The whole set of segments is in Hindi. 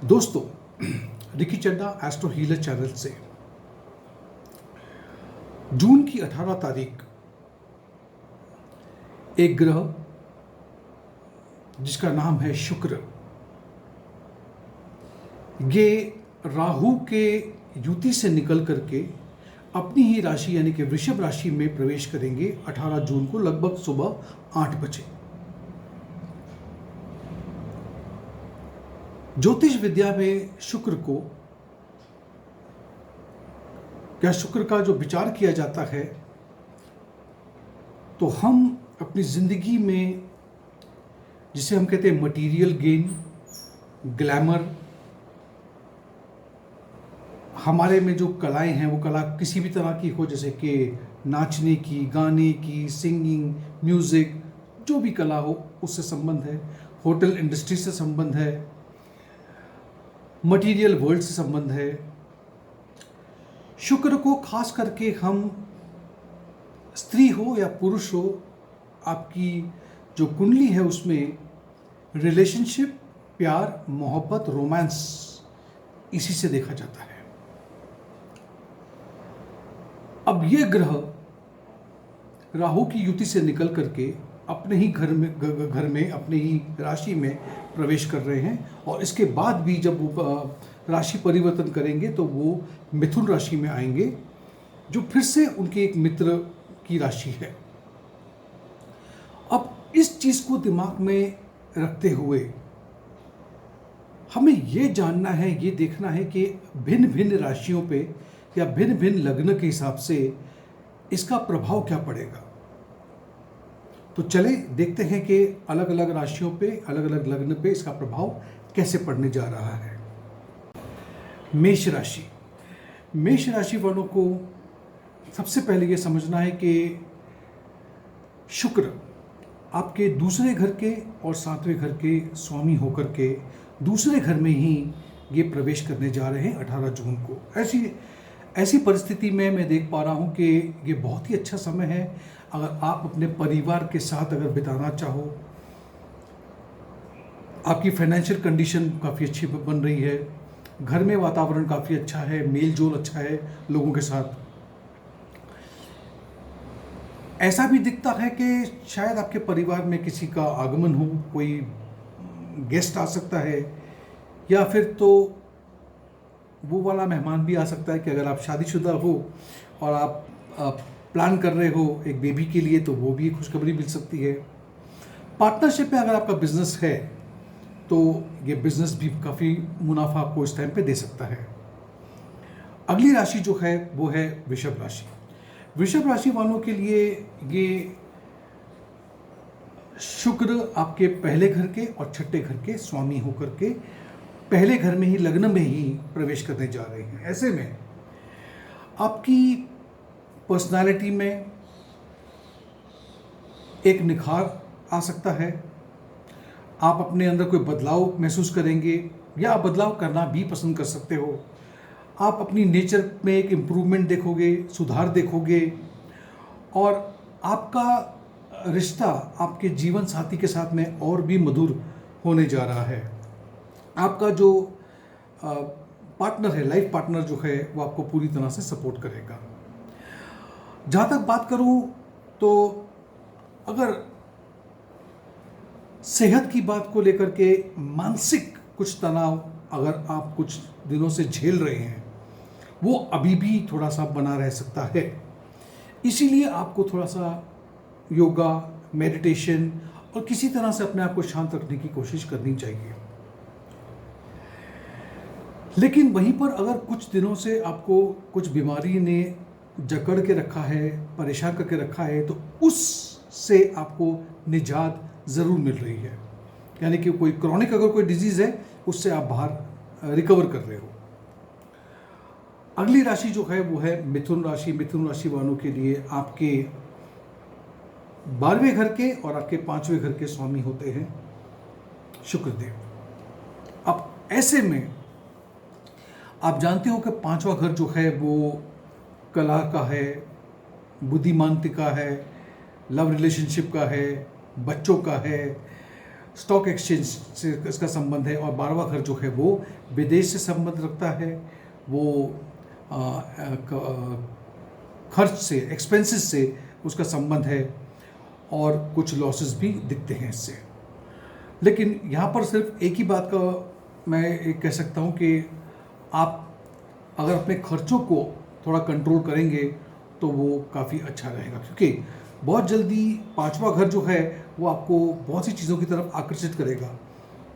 दोस्तों, रिकी चड्डा एस्ट्रो हीलर चैनल से जून की 18 तारीख एक ग्रह जिसका नाम है शुक्र, ये राहु के युति से निकल करके अपनी ही राशि यानी कि वृषभ राशि में प्रवेश करेंगे 18 जून को लगभग सुबह 8 बजे। ज्योतिष विद्या में शुक्र को या शुक्र का जो विचार किया जाता है, तो हम अपनी जिंदगी में जिसे हम कहते हैं मटेरियल गेन, ग्लैमर, हमारे में जो कलाएं हैं वो कला किसी भी तरह की हो, जैसे कि नाचने की, गाने की, सिंगिंग, म्यूजिक, जो भी कला हो उससे संबंध है, होटल इंडस्ट्री से संबंध है, मटेरियल वर्ल्ड से संबंध है। शुक्र को खास करके हम स्त्री हो या पुरुष हो, आपकी जो कुंडली है उसमें रिलेशनशिप, प्यार, मोहब्बत, रोमांस, इसी से देखा जाता है। अब ये ग्रह राहु की युति से निकल करके अपने ही घर में अपने ही राशि में प्रवेश कर रहे हैं, और इसके बाद भी जब वो राशि परिवर्तन करेंगे तो वो मिथुन राशि में आएंगे, जो फिर से उनके एक मित्र की राशि है। अब इस चीज़ को दिमाग में रखते हुए हमें ये जानना है, ये देखना है कि भिन्न भिन्न राशियों पे या भिन्न भिन्न लग्न के हिसाब से इसका प्रभाव क्या पड़ेगा। तो चले देखते हैं कि अलग अलग राशियों पे, अलग अलग लग्न पे इसका प्रभाव कैसे पड़ने जा रहा है। मेष राशि। मेष राशि वालों को सबसे पहले ये समझना है कि शुक्र आपके दूसरे घर के और 7वें घर के स्वामी होकर के दूसरे घर में ही ये प्रवेश करने जा रहे हैं 18 जून को। ऐसी परिस्थिति में मैं देख पा रहा हूँ कि ये बहुत ही अच्छा समय है अगर आप अपने परिवार के साथ अगर बिताना चाहो। आपकी फाइनेंशियल कंडीशन काफ़ी अच्छी बन रही है, घर में वातावरण काफ़ी अच्छा है, मेल जोल अच्छा है लोगों के साथ। ऐसा भी दिखता है कि शायद आपके परिवार में किसी का आगमन हो, कोई गेस्ट आ सकता है, या फिर तो वो वाला मेहमान भी आ सकता है कि अगर आप शादीशुदा हो और आप प्लान कर रहे हो एक बेबी के लिए, तो वो भी खुशखबरी मिल सकती है। पार्टनरशिप में अगर आपका बिजनेस है तो ये बिजनेस भी काफ़ी मुनाफा आपको इस टाइम पे दे सकता है। अगली राशि जो है वो है वृषभ राशि। वृषभ राशि वालों के लिए ये शुक्र आपके पहले घर के और छठे घर के स्वामी होकर के पहले घर में ही, लग्न में ही प्रवेश करने जा रहे हैं। ऐसे में आपकी पर्सनालिटी में एक निखार आ सकता है, आप अपने अंदर कोई बदलाव महसूस करेंगे या आप बदलाव करना भी पसंद कर सकते हो। आप अपनी नेचर में एक इम्प्रूवमेंट देखोगे, सुधार देखोगे, और आपका रिश्ता आपके जीवन साथी के साथ में और भी मधुर होने जा रहा है। आपका जो पार्टनर है, लाइफ पार्टनर जो है, वो आपको पूरी तरह से सपोर्ट करेगा। जहाँ तक बात करूँ तो अगर सेहत की बात को लेकर के मानसिक कुछ तनाव अगर आप कुछ दिनों से झेल रहे हैं, वो अभी भी थोड़ा सा बना रह सकता है। इसीलिए आपको थोड़ा सा योगा, मेडिटेशन और किसी तरह से अपने आप को शांत रखने की कोशिश करनी चाहिए। लेकिन वहीं पर अगर कुछ दिनों से आपको कुछ बीमारी ने जकड़ के रखा है, परेशान करके रखा है, तो उससे आपको निजात ज़रूर मिल रही है। यानी कि कोई क्रॉनिक अगर कोई डिजीज़ है, उससे आप बाहर रिकवर कर रहे हो। अगली राशि जो है वो है मिथुन राशि। मिथुन राशि वालों के लिए आपके 12वें घर के और आपके 5वें घर के स्वामी होते हैं शुक्रदेव। अब ऐसे में आप जानते हो कि 5वां घर जो है वो कला का है, बुद्धिमानता का है, लव रिलेशनशिप का है, बच्चों का है, स्टॉक एक्सचेंज से इसका संबंध है, और 12वां घर जो है वो विदेश से संबंध रखता है, वो खर्च से, एक्सपेंसेस से उसका संबंध है, और कुछ लॉसेस भी दिखते हैं इससे। लेकिन यहाँ पर सिर्फ एक ही बात का मैं एक कह सकता हूँ कि आप अगर अपने खर्चों को थोड़ा कंट्रोल करेंगे तो वो काफ़ी अच्छा रहेगा, क्योंकि बहुत जल्दी 5वां घर जो है वो आपको बहुत सी चीज़ों की तरफ आकर्षित करेगा,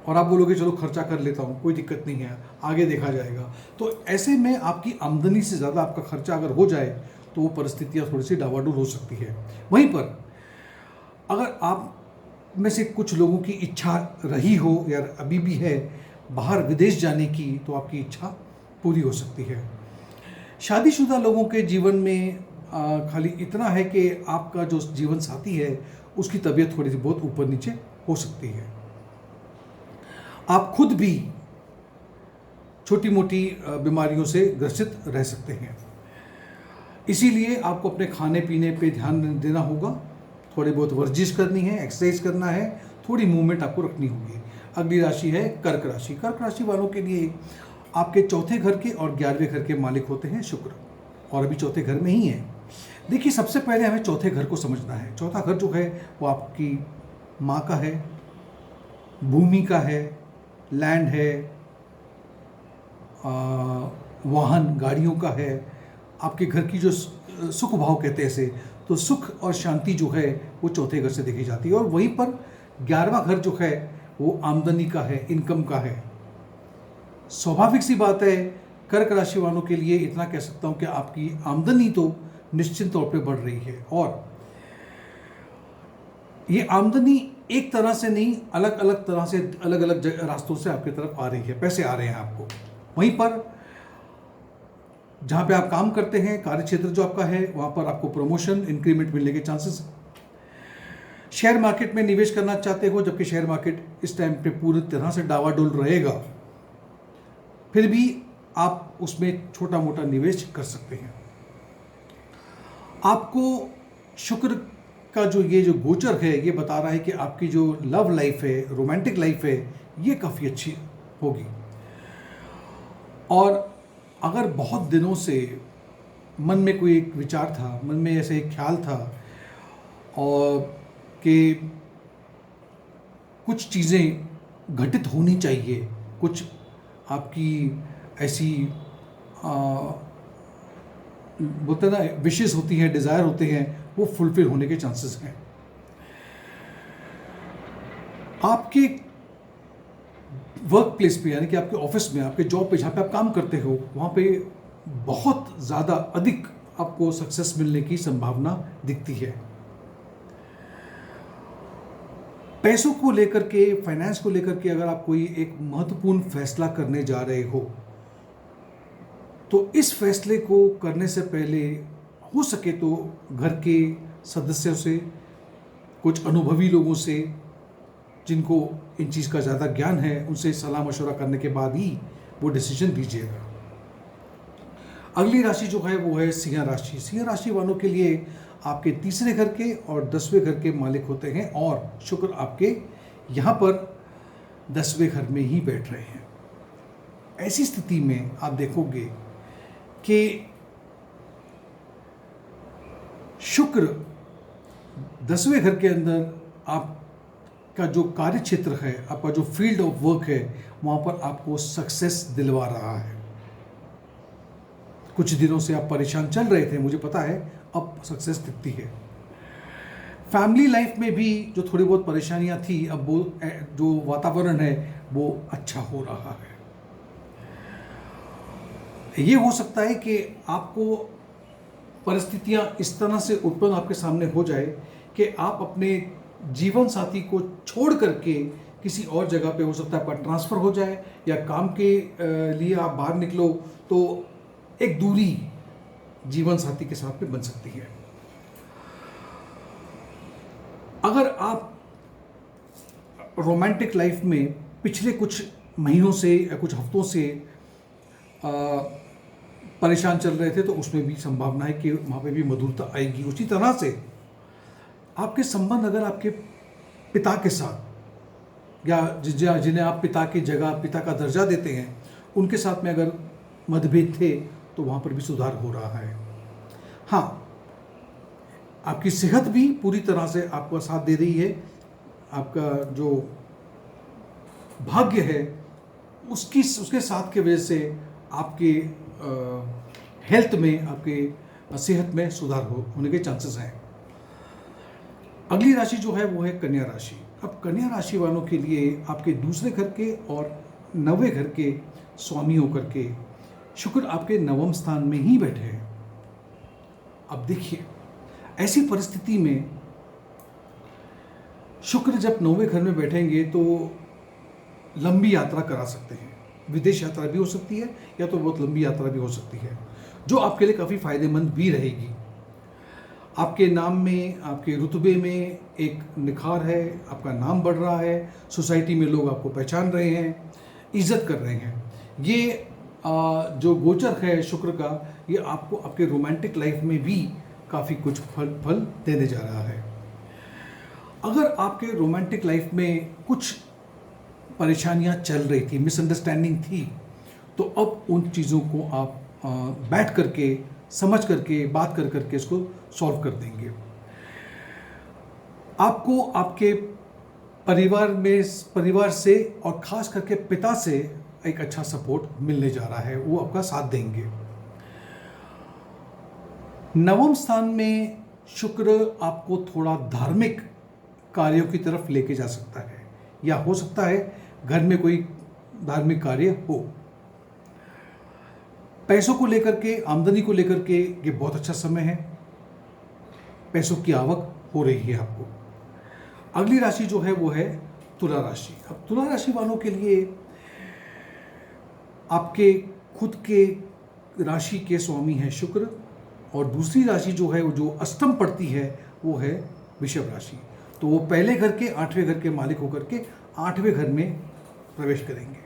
और आप बोलोगे चलो खर्चा कर लेता हूँ, कोई दिक्कत नहीं है, आगे देखा जाएगा। तो ऐसे में आपकी आमदनी से ज़्यादा आपका खर्चा अगर हो जाए तो वो परिस्थितियाँ थोड़ी सी डावाडोल हो सकती है। वहीं पर अगर आप में से कुछ लोगों की इच्छा रही हो या अभी भी है बाहर विदेश जाने की, तो आपकी इच्छा पूरी हो सकती है। शादीशुदा लोगों के जीवन में खाली इतना है कि आपका जो जीवन साथी है उसकी तबीयत थोड़ी सी बहुत ऊपर नीचे हो सकती है। आप खुद भी छोटी मोटी बीमारियों से ग्रसित रह सकते हैं, इसीलिए आपको अपने खाने पीने पे ध्यान देना होगा, थोड़ी बहुत वर्जिश करनी है, एक्सरसाइज करना है, थोड़ी मूवमेंट आपको रखनी होगी। अगली राशि है कर्क राशि। कर्क राशि वालों के लिए आपके चौथे घर के और 11वें घर के मालिक होते हैं शुक्र, और अभी चौथे घर में ही है। देखिए, सबसे पहले हमें चौथे घर को समझना है। चौथा घर जो है वो आपकी माँ का है, भूमि का है, लैंड है, वाहन गाड़ियों का है, आपके घर की जो सुख भाव कहते हैं इसे, तो सुख और शांति जो है वो चौथे घर से देखी जाती है। और वहीं पर 11वां घर जो है वो आमदनी का है, इनकम का है। स्वाभाविक सी बात है, कर्क राशि वालों के लिए इतना कह सकता हूँ कि आपकी आमदनी तो निश्चित तौर पे बढ़ रही है, और ये आमदनी एक तरह से नहीं, अलग अलग तरह से, अलग अलग रास्तों से आपकी तरफ आ रही है, पैसे आ रहे हैं आपको। वहीं पर जहाँ पे आप काम करते हैं, कार्य क्षेत्र जो आपका है, वहाँ पर आपको प्रमोशन, इंक्रीमेंट मिलने के चांसेस हैं। शेयर मार्केट में निवेश करना चाहते हो, जबकि शेयर मार्केट इस टाइम पे पूरी तरह से डावाडोल रहेगा, फिर भी आप उसमें छोटा मोटा निवेश कर सकते हैं। आपको शुक्र का जो गोचर है ये बता रहा है कि आपकी जो लव लाइफ है, रोमांटिक लाइफ है, ये काफ़ी अच्छी होगी। और अगर बहुत दिनों से मन में कोई एक विचार था, मन में ऐसे एक ख्याल था, और कि कुछ चीज़ें घटित होनी चाहिए, कुछ आपकी ऐसी बोलते ना विशेष होती हैं, डिज़ायर होते हैं, वो फुलफिल होने के चांसेस हैं। आपके वर्क प्लेस पे, यानी कि आपके ऑफिस में, आपके जॉब पे, जहाँ पे आप काम करते हो, वहाँ पे बहुत ज़्यादा अधिक आपको सक्सेस मिलने की संभावना दिखती है। पैसों को लेकर के, फाइनेंस को लेकर के अगर आप कोई एक महत्वपूर्ण फैसला करने जा रहे हो, तो इस फैसले को करने से पहले हो सके तो घर के सदस्यों से, कुछ अनुभवी लोगों से जिनको इन चीज़ का ज़्यादा ज्ञान है, उनसे सलाह मशवरा करने के बाद ही वो डिसीजन दीजिएगा। अगली राशि जो है वो है सिंह राशि। सिंह राशि वालों के लिए आपके तीसरे घर के और 10वें घर के मालिक होते हैं, और शुक्र आपके यहाँ पर 10वें घर में ही बैठ रहे हैं। ऐसी स्थिति में आप देखोगे कि शुक्र 10वें घर के अंदर आपका जो कार्य क्षेत्र है, आपका जो फील्ड ऑफ वर्क है, वहाँ पर आपको सक्सेस दिलवा रहा है। कुछ दिनों से आप परेशान चल रहे थे, मुझे पता है, अब सक्सेस दिखती है। फैमिली लाइफ में भी जो थोड़ी बहुत परेशानियां थी, अब वो जो वातावरण है वो अच्छा हो रहा है। ये हो सकता है कि आपको परिस्थितियां इस तरह से उत्पन्न आपके सामने हो जाए कि आप अपने जीवन साथी को छोड़ करके किसी और जगह पे, हो सकता है आपका ट्रांसफ़र हो जाए, या काम के लिए आप बाहर निकलो, तो एक दूरी जीवन साथी के साथ में बन सकती है। अगर आप रोमांटिक लाइफ में पिछले कुछ महीनों से या कुछ हफ्तों से परेशान चल रहे थे, तो उसमें भी संभावना है कि वहाँ पे भी मधुरता आएगी। उसी तरह से आपके संबंध अगर आपके पिता के साथ या जिन्हें आप पिता की जगह, पिता का दर्जा देते हैं, उनके साथ में अगर मतभेद थे तो वहाँ पर भी सुधार हो रहा है। हाँ, आपकी सेहत भी पूरी तरह से आपका साथ दे रही है। आपका जो भाग्य है उसके साथ की वजह से आपके हेल्थ में, आपके सेहत में सुधार होने के चांसेस हैं। अगली राशि जो है वो है कन्या राशि। अब कन्या राशि वालों के लिए आपके दूसरे घर के और 9वें घर के स्वामी होकर के शुक्र आपके 9वें स्थान में ही बैठे हैं। अब देखिए, ऐसी परिस्थिति में शुक्र जब 9वें घर में बैठेंगे तो लंबी यात्रा करा सकते हैं। विदेश यात्रा भी हो सकती है या तो बहुत लंबी यात्रा भी हो सकती है, जो आपके लिए काफ़ी फायदेमंद भी रहेगी। आपके नाम में, आपके रुतबे में एक निखार है, आपका नाम बढ़ रहा है, सोसाइटी में लोग आपको पहचान रहे हैं, इज्जत कर रहे हैं। ये जो गोचर है शुक्र का, ये आपको आपके रोमांटिक लाइफ में भी काफ़ी कुछ फल देने जा रहा है। अगर आपके रोमांटिक लाइफ में कुछ परेशानियां चल रही थी, मिसअंडरस्टैंडिंग थी, तो अब उन चीज़ों को आप बैठ करके, समझ करके, बात कर करके इसको सॉल्व कर देंगे। आपको आपके परिवार से और ख़ास करके पिता से एक अच्छा सपोर्ट मिलने जा रहा है, वो आपका साथ देंगे। 9वें स्थान में शुक्र आपको थोड़ा धार्मिक कार्यों की तरफ लेके जा सकता है, या हो सकता है घर में कोई धार्मिक कार्य हो। पैसों को लेकर के, आमदनी को लेकर के ये बहुत अच्छा समय है, पैसों की आवक हो रही है आपको। अगली राशि जो है वो है तुला राशि। अब तुला राशि वालों के लिए आपके खुद के राशि के स्वामी है शुक्र, और दूसरी राशि जो है वो जो अष्टम पड़ती है वो है वृषभ राशि। तो वो पहले घर के 8वें घर के मालिक होकर के 8वें घर में प्रवेश करेंगे।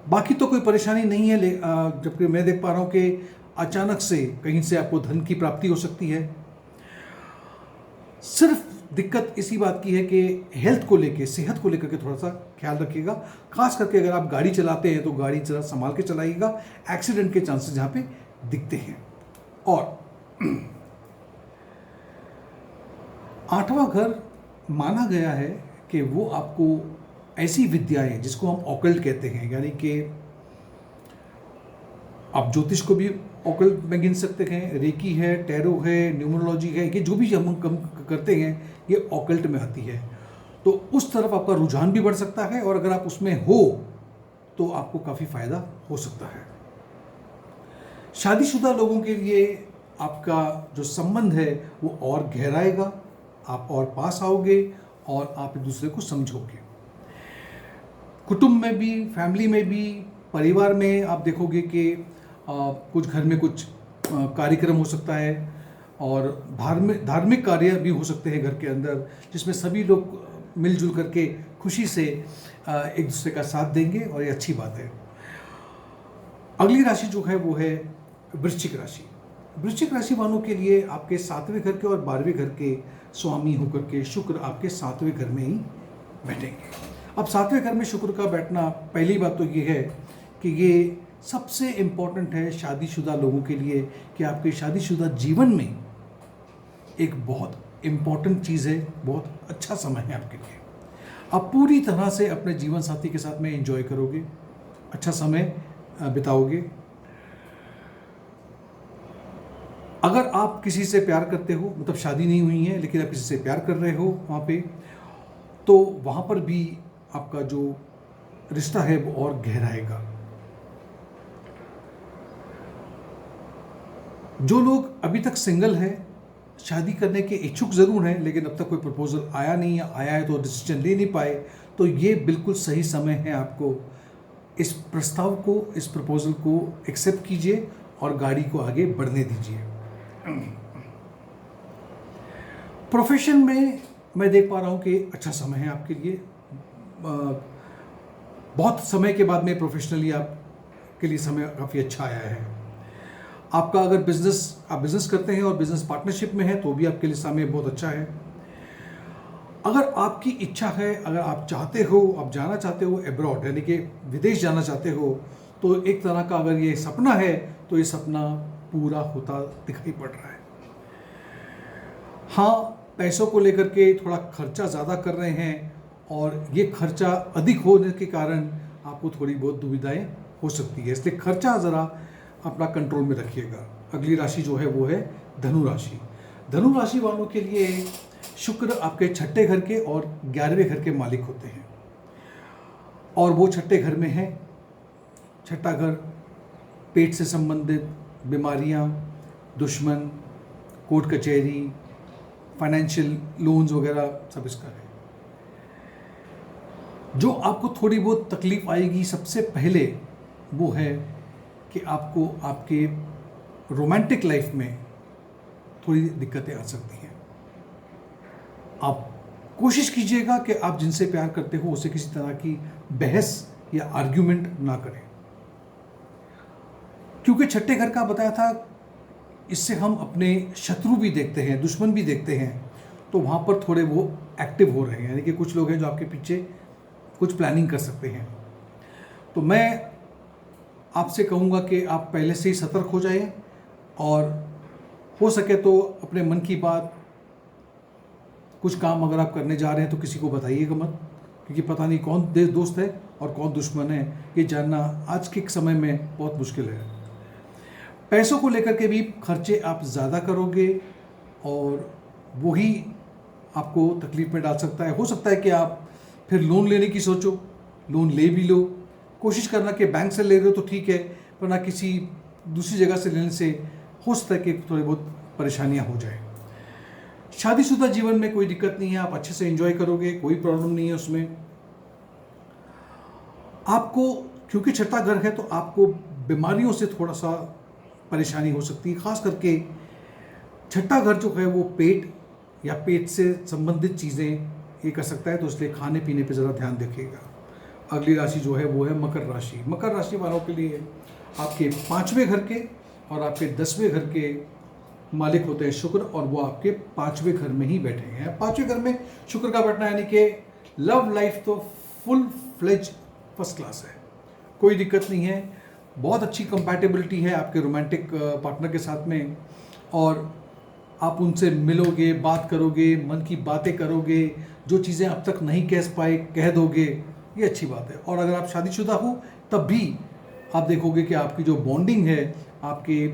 बाकी तो कोई परेशानी नहीं है, जबकि मैं देख पा रहा हूँ कि अचानक से कहीं से आपको धन की प्राप्ति हो सकती है। सिर्फ दिक्कत इसी बात की है कि हेल्थ को लेके, सेहत को लेकर के थोड़ा सा ख्याल रखिएगा। खास करके अगर आप गाड़ी चलाते हैं तो गाड़ी जरा संभाल के चलाइएगा, एक्सीडेंट के चांसेस यहाँ पे दिखते हैं। और 8वां घर माना गया है कि वो आपको ऐसी विद्याएं जिसको हम ऑकल्ट कहते हैं, यानी कि आप ज्योतिष को भी ऑकल्ट में गिन सकते हैं, रेकी है, टैरो है, न्यूमरोलॉजी है, ये जो भी हम करते हैं ये ऑकल्ट में आती है। तो उस तरफ आपका रुझान भी बढ़ सकता है, और अगर आप उसमें हो तो आपको काफ़ी फायदा हो सकता है। शादीशुदा लोगों के लिए आपका जो संबंध है वो और गहराएगा, आप और पास आओगे और आप एक दूसरे को समझोगे। कुटुंब में भी, फैमिली में भी, परिवार में आप देखोगे कि कुछ घर में कुछ कार्यक्रम हो सकता है, और धार्मिक कार्य भी हो सकते हैं घर के अंदर, जिसमें सभी लोग मिलजुल करके खुशी से एक दूसरे का साथ देंगे, और ये अच्छी बात है। अगली राशि जो है वो है वृश्चिक राशि। वृश्चिक राशि वालों के लिए आपके 7वें घर के और 12वें घर के स्वामी होकर के शुक्र आपके 7वें घर में ही बैठेंगे। अब 7वें घर में शुक्र का बैठना, पहली बात तो ये है कि ये सबसे इम्पोर्टेंट है शादीशुदा लोगों के लिए, कि आपके शादीशुदा जीवन में एक बहुत इम्पोर्टेंट चीज़ है, बहुत अच्छा समय है आपके लिए। आप पूरी तरह से अपने जीवन साथी के साथ में एंजॉय करोगे, अच्छा समय बिताओगे। अगर आप किसी से प्यार करते हो, मतलब शादी नहीं हुई है लेकिन आप किसी से प्यार कर रहे हो वहाँ पे, तो वहाँ पर भी आपका जो रिश्ता है वो और गहराएगा। जो लोग अभी तक सिंगल हैं, शादी करने के इच्छुक ज़रूर हैं लेकिन अब तक कोई प्रपोजल आया नहीं, आया है तो डिसीजन ले नहीं पाए, तो ये बिल्कुल सही समय है आपको इस प्रस्ताव को, इस प्रपोजल को एक्सेप्ट कीजिए और गाड़ी को आगे बढ़ने दीजिए। प्रोफेशन में मैं देख पा रहा हूँ कि अच्छा समय है आपके लिए। बहुत समय के बाद में प्रोफेशनली आपके लिए समय काफ़ी अच्छा आया है। आपका अगर आप बिज़नेस करते हैं और बिज़नेस पार्टनरशिप में है तो भी आपके लिए समय बहुत अच्छा है। अगर आपकी इच्छा है, अगर आप चाहते हो, आप जाना चाहते हो एब्रॉड, यानी कि विदेश जाना चाहते हो, तो एक तरह का अगर ये सपना है तो ये सपना पूरा होता दिखाई पड़ रहा है। हाँ, पैसों को लेकर के थोड़ा खर्चा ज़्यादा कर रहे हैं, और ये खर्चा अधिक होने के कारण आपको थोड़ी बहुत दुविधाएं हो सकती है, इसलिए खर्चा ज़रा अपना कंट्रोल में रखिएगा। अगली राशि जो है वो है धनु राशि। धनु राशि वालों के लिए शुक्र आपके छठे घर के और 11वें घर के मालिक होते हैं, और वो छठे घर में है। छठा घर पेट से संबंधित बीमारियां, दुश्मन, कोर्ट कचहरी, फाइनेंशियल लोन्स वगैरह सब इसका है। जो आपको थोड़ी बहुत तकलीफ आएगी सबसे पहले वो है कि आपको आपके रोमांटिक लाइफ में थोड़ी दिक्कतें आ सकती हैं। आप कोशिश कीजिएगा कि आप जिनसे प्यार करते हो उससे किसी तरह की बहस या आर्ग्यूमेंट ना करें, क्योंकि छठे घर का बताया था, इससे हम अपने शत्रु भी देखते हैं, दुश्मन भी देखते हैं, तो वहाँ पर थोड़े वो एक्टिव हो रहे हैं, यानी कि कुछ लोग हैं जो आपके पीछे कुछ प्लानिंग कर सकते हैं। तो मैं आपसे कहूँगा कि आप पहले से ही सतर्क हो जाइए, और हो सके तो अपने मन की बात, कुछ काम अगर आप करने जा रहे हैं तो किसी को बताइएगा मत, क्योंकि पता नहीं कौन दोस्त है और कौन दुश्मन है, ये जानना आज के समय में बहुत मुश्किल है। पैसों को लेकर के भी खर्चे आप ज़्यादा करोगे, और वही आपको तकलीफ में डाल सकता है। हो सकता है कि आप फिर लोन लेने की सोचो, लोन ले भी लो। कोशिश करना कि बैंक से ले रहे हो तो ठीक है, वरना किसी दूसरी जगह से लेने से हो सकता है कि थोड़ी बहुत परेशानियां हो जाए। शादीशुदा जीवन में कोई दिक्कत नहीं है, आप अच्छे से एंजॉय करोगे, कोई प्रॉब्लम नहीं है उसमें। आपको क्योंकि छठा घर है तो आपको बीमारियों से थोड़ा सा परेशानी हो सकती है, खास करके छठा घर जो है वो पेट या पेट से संबंधित चीज़ें ये कर सकता है, तो इसलिए खाने पीने पे ज़रा ध्यान रखिएगा। अगली राशि जो है वो है मकर राशि। मकर राशि वालों के लिए आपके 5वें घर के और आपके 10वें घर के मालिक होते हैं शुक्र, और वो आपके 5वें घर में ही बैठे हैं। 5वें घर में शुक्र का बैठना यानी कि लव लाइफ तो फुल फ्लेज फर्स्ट क्लास है, कोई दिक्कत नहीं है, बहुत अच्छी कंपैटिबिलिटी है आपके रोमांटिक पार्टनर के साथ में, और आप उनसे मिलोगे, बात करोगे, मन की बातें करोगे, जो चीज़ें अब तक नहीं कह पाए कह दोगे, ये अच्छी बात है। और अगर आप शादीशुदा हो तब भी आप देखोगे कि आपकी जो बॉन्डिंग है आपके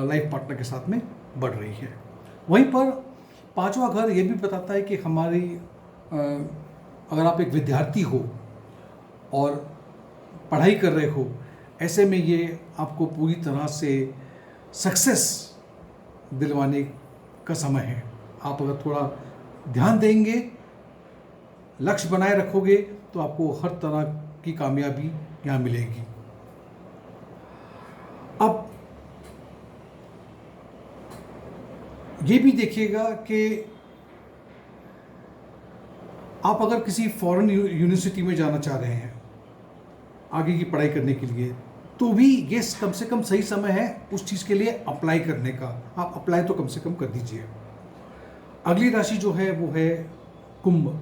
लाइफ पार्टनर के साथ में बढ़ रही है। वहीं पर 5वां घर ये भी बताता है कि हमारी अगर आप एक विद्यार्थी हो और पढ़ाई कर रहे हो, ऐसे में ये आपको पूरी तरह से सक्सेस दिलवाने का समय है। आप अगर थोड़ा ध्यान देंगे, लक्ष्य बनाए रखोगे, तो आपको हर तरह की कामयाबी यहाँ मिलेगी। अब ये भी देखिएगा कि आप अगर किसी फॉरेन यूनिवर्सिटी में जाना चाह रहे हैं आगे की पढ़ाई करने के लिए, तो भी ये कम से कम सही समय है उस चीज़ के लिए अप्लाई करने का। आप अप्लाई तो कम से कम कर दीजिए। अगली राशि जो है वो है कुंभ।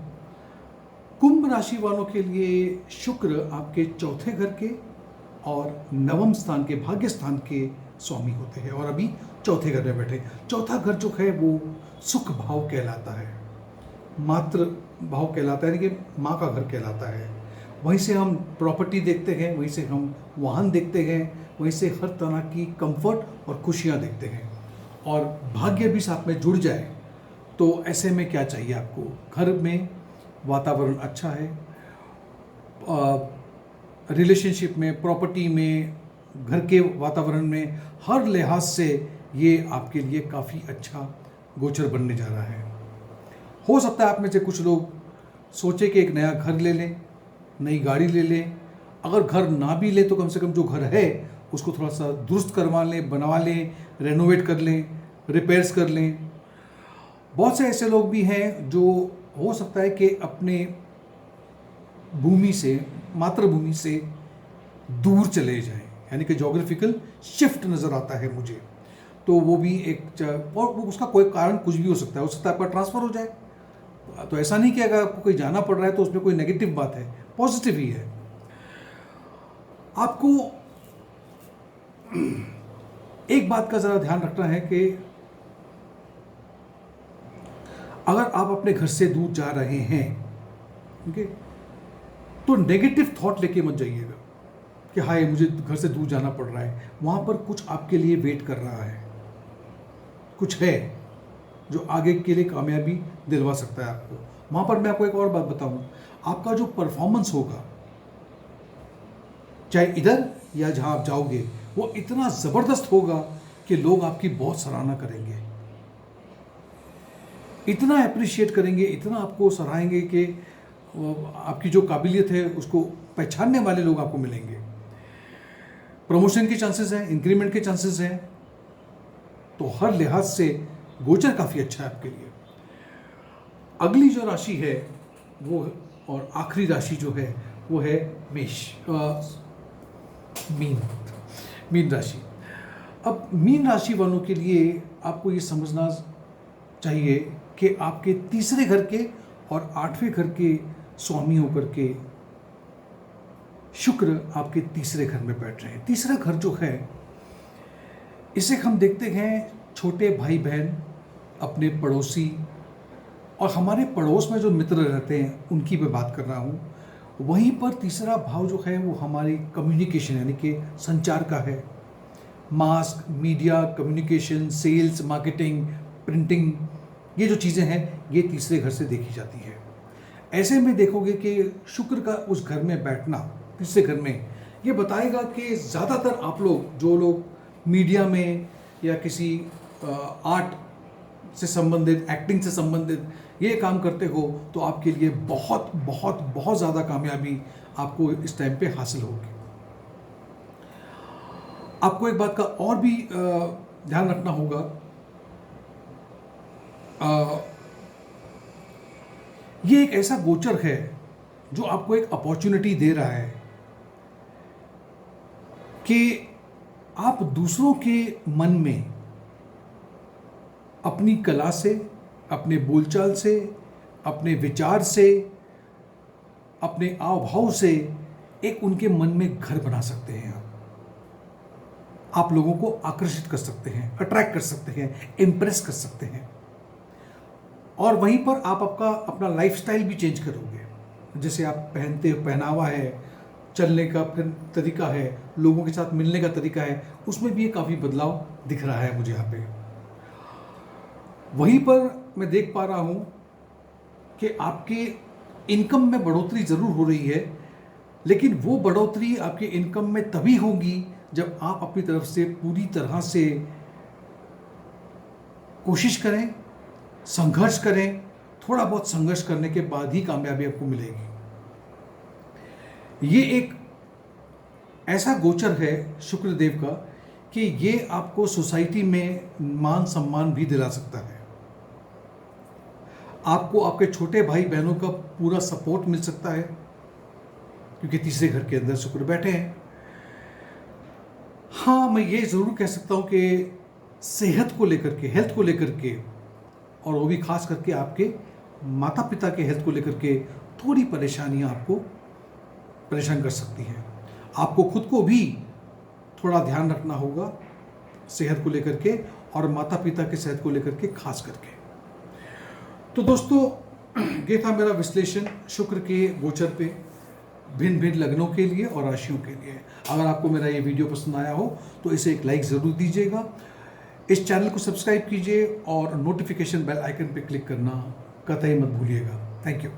कुंभ राशि वालों के लिए शुक्र आपके 4थे घर के और 9वें स्थान के भाग्य स्थान के स्वामी होते हैं, और अभी 4थे घर में बैठे। 4था घर जो है वो सुख भाव कहलाता है, मातृ भाव कहलाता है, यानी कि माँ का घर कहलाता है। वहीं से हम प्रॉपर्टी देखते हैं, वहीं से हम वाहन देखते हैं, वहीं से हर तरह की कंफर्ट और खुशियाँ देखते हैं, और भाग्य भी साथ में जुड़ जाए तो ऐसे में क्या चाहिए आपको। घर में वातावरण अच्छा है, रिलेशनशिप में, प्रॉपर्टी में, घर के वातावरण में, हर लिहाज से ये आपके लिए काफ़ी अच्छा गोचर बनने जा रहा है। हो सकता है आप में से कुछ लोग सोचे कि एक नया घर ले लें, नई गाड़ी ले लें। अगर घर ना भी ले तो कम से कम जो घर है उसको थोड़ा सा दुरुस्त करवा लें, बनवा लें, रेनोवेट कर लें, रिपेयर्स कर लें। बहुत से ऐसे लोग भी हैं जो हो सकता है कि अपने भूमि से, मातृभूमि से दूर चले जाएं, यानी कि जोग्राफिकल शिफ्ट नज़र आता है मुझे। तो वो भी एक, और उसका कोई कारण कुछ भी हो सकता है आपका ट्रांसफ़र हो जाए, तो ऐसा नहीं कि अगर आपको कोई जाना पड़ रहा है तो उसमें कोई नेगेटिव बात है, पॉजिटिव ही है। आपको एक बात का ज़रा ध्यान रखना है कि अगर आप अपने घर से दूर जा रहे हैं, ओके, तो नेगेटिव थॉट लेके मत जाइएगा कि हाय मुझे घर से दूर जाना पड़ रहा है। वहाँ पर कुछ आपके लिए वेट कर रहा है, कुछ है जो आगे के लिए कामयाबी दिलवा सकता है आपको। वहाँ पर मैं आपको एक और बात बताऊँ, आपका जो परफॉर्मेंस होगा चाहे इधर या जहाँ आप जाओगे, वो इतना ज़बरदस्त होगा कि लोग आपकी बहुत सराहना करेंगे, इतना अप्रिशिएट करेंगे, इतना आपको सराहेंगे कि आपकी जो काबिलियत है उसको पहचानने वाले लोग आपको मिलेंगे। प्रमोशन के चांसेस हैं, इंक्रीमेंट के चांसेस हैं, तो हर लिहाज से गोचर काफ़ी अच्छा है आपके लिए। अगली जो राशि है वो, और आखिरी राशि जो है वो है मीन राशि। अब मीन राशि वालों के लिए आपको ये समझना चाहिए कि आपके तीसरे घर के और 8वें घर के स्वामी होकर के शुक्र आपके तीसरे घर में बैठ रहे हैं। तीसरा घर जो है, इसे हम देखते हैं छोटे भाई बहन, अपने पड़ोसी और हमारे पड़ोस में जो मित्र रहते हैं उनकी मैं बात कर रहा हूँ। वहीं पर तीसरा भाव जो है वो हमारी कम्युनिकेशन यानी कि संचार का है। Mass media, communication, sales, marketing, printing, ये जो चीज़ें हैं ये तीसरे घर से देखी जाती है। ऐसे में देखोगे कि शुक्र का उस घर में बैठना, तीसरे घर में, ये बताएगा कि ज़्यादातर आप लोग, जो लोग मीडिया में या किसी आर्ट से संबंधित, एक्टिंग से संबंधित ये काम करते हो, तो आपके लिए बहुत बहुत बहुत ज़्यादा कामयाबी आपको इस टाइम पे हासिल होगी। आपको एक बात का और भी ध्यान रखना होगा, ये एक ऐसा गोचर है जो आपको एक अपॉर्चुनिटी दे रहा है कि आप दूसरों के मन में अपनी कला से, अपने बोलचाल से, अपने विचार से, अपने हाव भाव से एक उनके मन में घर बना सकते हैं। आप लोगों को आकर्षित कर सकते हैं, अट्रैक्ट कर सकते हैं, इम्प्रेस कर सकते हैं, और वहीं पर आप अपना लाइफस्टाइल भी चेंज करोगे। जैसे आप पहनते हो, पहनावा है, चलने का फिर तरीका है, लोगों के साथ मिलने का तरीका है, उसमें भी ये काफ़ी बदलाव दिख रहा है मुझे यहाँ पे। वहीं पर मैं देख पा रहा हूँ कि आपके इनकम में बढ़ोतरी ज़रूर हो रही है, लेकिन वो बढ़ोतरी आपके इनकम में तभी होगी जब आप अपनी तरफ से पूरी तरह से कोशिश करें, संघर्ष करें। थोड़ा बहुत संघर्ष करने के बाद ही कामयाबी आपको मिलेगी। ये एक ऐसा गोचर है शुक्रदेव का कि ये आपको सोसाइटी में मान सम्मान भी दिला सकता है। आपको आपके छोटे भाई बहनों का पूरा सपोर्ट मिल सकता है, क्योंकि तीसरे घर के अंदर शुक्र बैठे हैं। हाँ, मैं ये ज़रूर कह सकता हूँ कि सेहत को लेकर के, हेल्थ को लेकर के, और वो भी खास करके आपके माता पिता के हेल्थ को लेकर के थोड़ी परेशानियाँ आपको परेशान कर सकती हैं। आपको खुद को भी थोड़ा ध्यान रखना होगा सेहत को लेकर के, और माता पिता के सेहत को लेकर के खास करके। तो दोस्तों, ये था मेरा विश्लेषण शुक्र के गोचर पे भिन्न भिन्न लग्नों के लिए और राशियों के लिए। अगर आपको मेरा ये वीडियो पसंद आया हो तो इसे एक लाइक ज़रूर दीजिएगा, इस चैनल को सब्सक्राइब कीजिए और नोटिफिकेशन बेल आइकन पे क्लिक करना कतई मत भूलिएगा। Thank you.